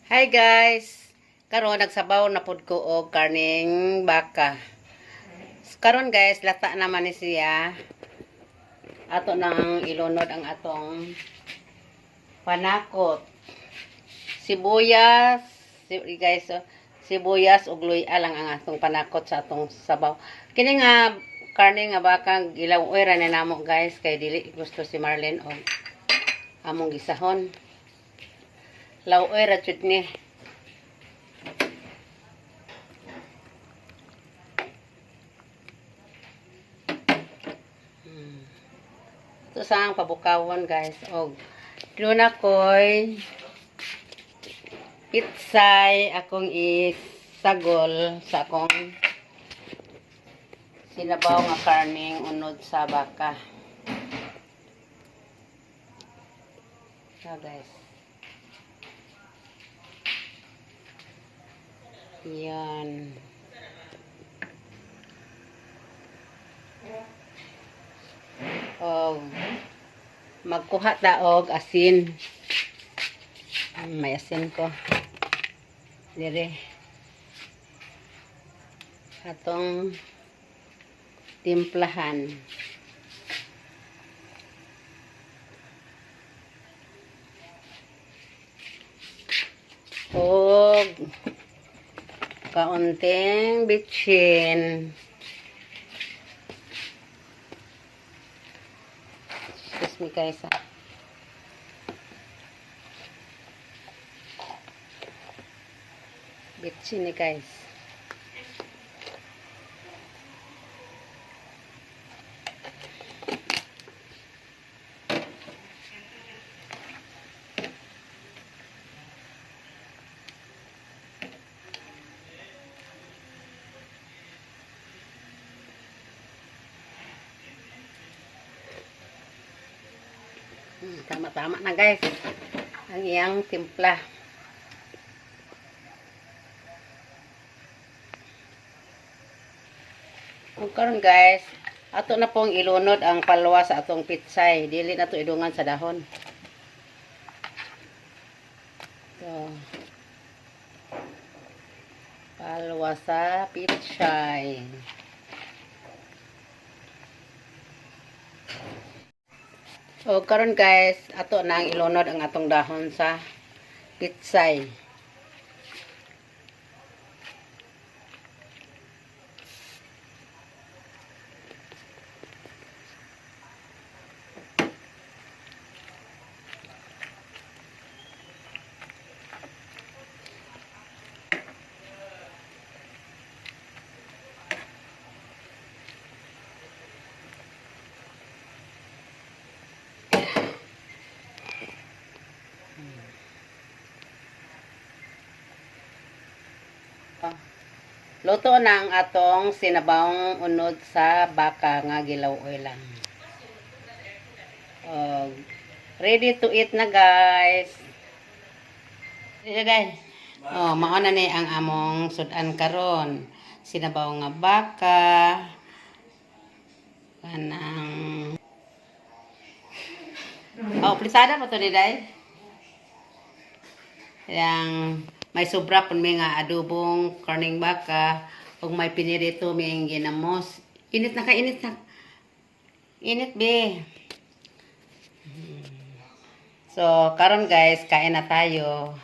Hi guys! Karon nagsabaw na pud ko og karning baka. Karon guys, lata naman ni siya. Ato nang ilunod ang atong panakot. Sibuyas, guys, sibuyas ug luya lang ang atong panakot sa atong sabaw. Kini nga karne nga baka ilaw ra na namo guys kay dili gusto si Marlene og among gisahon. Laoy ra jud ni. Ito sa ang pabukawon guys. Og doon ako'y pitsay akong isagol sa akong sinabaw nga karning unod sa baka. So guys. Yan. Og magkuha ta og asin. May asin ko. Dire. Atong timplahan. Og kaunting bitchin. Excuse me guys. Bitchin ni guys. Tama-tama na guys ang iyang timpla. Kung karon guys, ato na pong ilunod ang palwa sa atong pitsay. Dili na to idungan sa dahon. So, palwa sa pitsay. So, karon guys, ato na ang ilunod ang atong dahon sa pitsay. Luto na ang atong sinabawang unod sa baka nga gilaw-oy lang. Ready to eat na guys. Mao na ni ang among sudan karon. Sinabaw nga baka. Kanang plisada mo to ni day. Yang may sobra pun may nga adobong karning baka ug may pinirito may ginamos. Init na ka, init na. Init be. So, karon guys, kain na tayo.